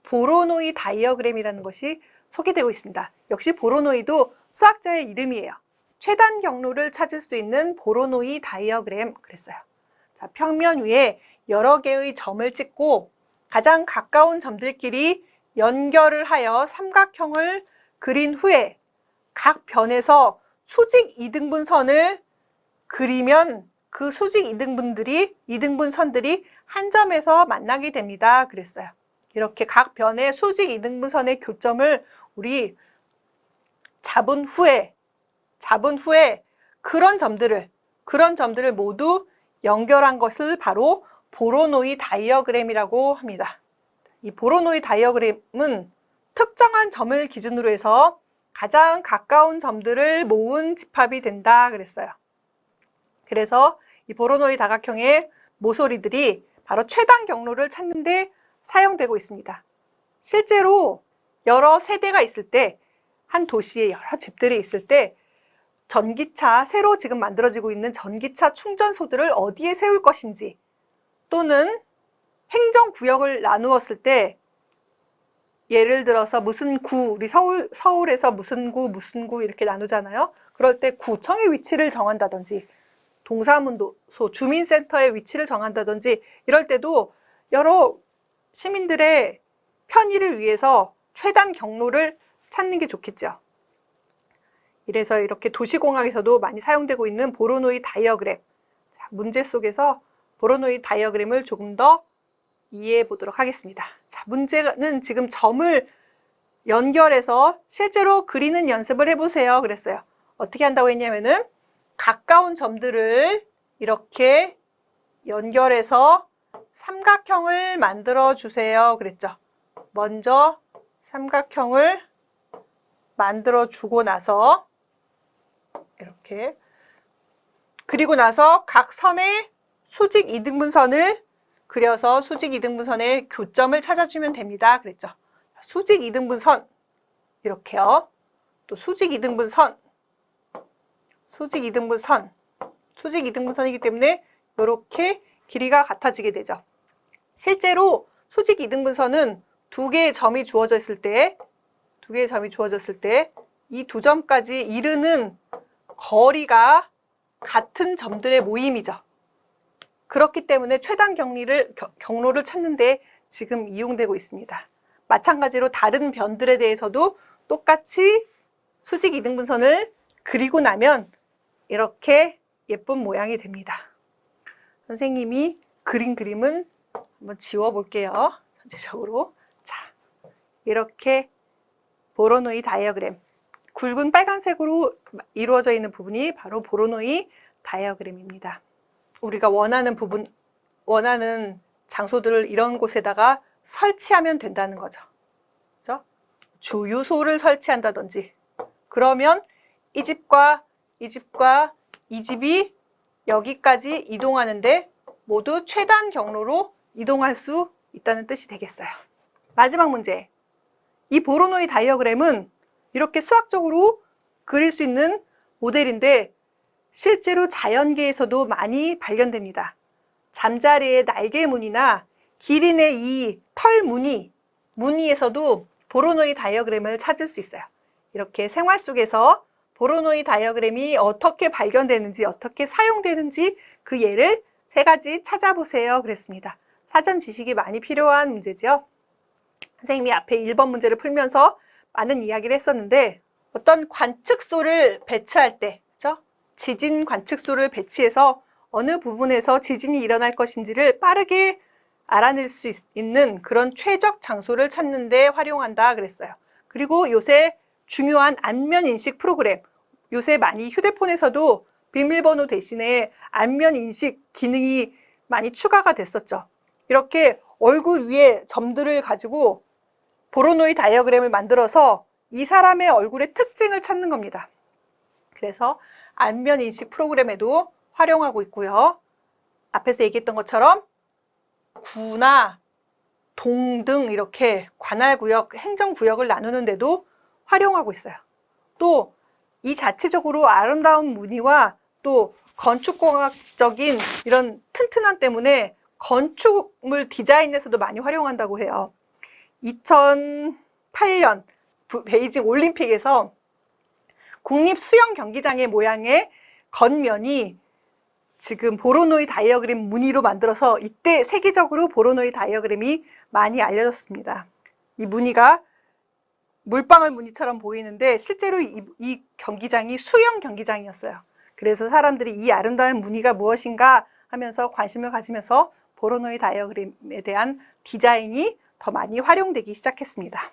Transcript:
보로노이 다이어그램이라는 것이 소개되고 있습니다. 역시 보로노이도 수학자의 이름이에요. 최단 경로를 찾을 수 있는 보로노이 다이어그램 그랬어요. 자, 평면 위에 여러 개의 점을 찍고 가장 가까운 점들끼리 연결을 하여 삼각형을 그린 후에 각 변에서 수직 이등분선을 그리면 그 수직 이등분선들이 한 점에서 만나게 됩니다. 그랬어요. 이렇게 각 변의 수직 이등분선의 교점을 우리 잡은 후에 그런 점들을 모두 연결한 것을 바로 보로노이 다이어그램이라고 합니다. 이 보로노이 다이어그램은 특정한 점을 기준으로 해서 가장 가까운 점들을 모은 집합이 된다 그랬어요. 그래서 이 보로노이 다각형의 모서리들이 바로 최단 경로를 찾는 데 사용되고 있습니다. 실제로 여러 세대가 있을 때, 한 도시에 여러 집들이 있을 때 전기차, 새로 지금 만들어지고 있는 전기차 충전소들을 어디에 세울 것인지, 또는 행정구역을 나누었을 때 예를 들어서 무슨 구, 우리 서울에서 무슨 구 이렇게 나누잖아요. 그럴 때 구청의 위치를 정한다든지 동사무소, 주민센터의 위치를 정한다든지 이럴 때도 여러 시민들의 편의를 위해서 최단 경로를 찾는 게 좋겠죠. 이래서 이렇게 도시공학에서도 많이 사용되고 있는 보로노이 다이어그램. 자, 문제 속에서 보로노이 다이어그램을 조금 더 이해해 보도록 하겠습니다. 자, 문제는 지금 점을 연결해서 실제로 그리는 연습을 해보세요. 그랬어요. 어떻게 한다고 했냐면은 가까운 점들을 이렇게 연결해서 삼각형을 만들어 주세요. 그랬죠. 먼저 삼각형을 만들어 주고 나서 이렇게 그리고 나서 각 선에 수직 이등분선을 그려서 수직 이등분선의 교점을 찾아주면 됩니다. 그랬죠. 수직 이등분선 이렇게요. 또 수직 이등분선 수직 이등분선이기 때문에 이렇게 길이가 같아지게 되죠. 실제로 수직 이등분선은 두 개의 점이 주어졌을 때 이 두 점까지 이르는 거리가 같은 점들의 모임이죠. 그렇기 때문에 최단 경로를 찾는 데 지금 이용되고 있습니다. 마찬가지로 다른 변들에 대해서도 똑같이 수직 이등분선을 그리고 나면 이렇게 예쁜 모양이 됩니다. 선생님이 그린 그림은 한번 지워볼게요. 전체적으로. 자, 이렇게 보로노이 다이어그램, 굵은 빨간색으로 이루어져 있는 부분이 바로 보로노이 다이어그램입니다. 우리가 원하는 장소들을 이런 곳에다가 설치하면 된다는 거죠. 그죠? 주유소를 설치한다든지, 그러면 이 집과 이 집이 여기까지 이동하는데 모두 최단 경로로 이동할 수 있다는 뜻이 되겠어요. 마지막 문제. 이 보로노이 다이어그램은 이렇게 수학적으로 그릴 수 있는 모델인데 실제로 자연계에서도 많이 발견됩니다. 잠자리의 날개무늬나 기린의 이 무늬에서도 보로노이 다이어그램을 찾을 수 있어요. 이렇게 생활 속에서 보로노이 다이어그램이 어떻게 발견되는지, 어떻게 사용되는지 그 예를 3가지 찾아보세요. 그랬습니다. 사전 지식이 많이 필요한 문제죠. 선생님이 앞에 1번 문제를 풀면서 많은 이야기를 했었는데, 어떤 관측소를 배치할 때, 그렇죠? 지진 관측소를 배치해서 어느 부분에서 지진이 일어날 것인지를 빠르게 알아낼 수 있는 그런 최적 장소를 찾는 데 활용한다 그랬어요. 그리고 요새 중요한 안면인식 프로그램, 요새 많이 휴대폰에서도 비밀번호 대신에 안면인식 기능이 많이 추가가 됐었죠. 이렇게 얼굴 위에 점들을 가지고 보로노이 다이어그램을 만들어서 이 사람의 얼굴의 특징을 찾는 겁니다. 그래서 안면인식 프로그램에도 활용하고 있고요. 앞에서 얘기했던 것처럼 구나 동 등 이렇게 관할구역, 행정구역을 나누는 데도 활용하고 있어요. 또 이 자체적으로 아름다운 무늬와 또 건축공학적인 이런 튼튼함 때문에 건축물 디자인에서도 많이 활용한다고 해요. 2008년 베이징 올림픽에서 국립 수영 경기장의 모양의 겉면이 지금 보로노이 다이어그램 무늬로 만들어서 이때 세계적으로 보로노이 다이어그램이 많이 알려졌습니다. 이 무늬가 물방울 무늬처럼 보이는데 실제로 이 경기장이 수영 경기장이었어요. 그래서 사람들이 이 아름다운 무늬가 무엇인가 하면서 관심을 가지면서 보로노이 다이어그램에 대한 디자인이 더 많이 활용되기 시작했습니다.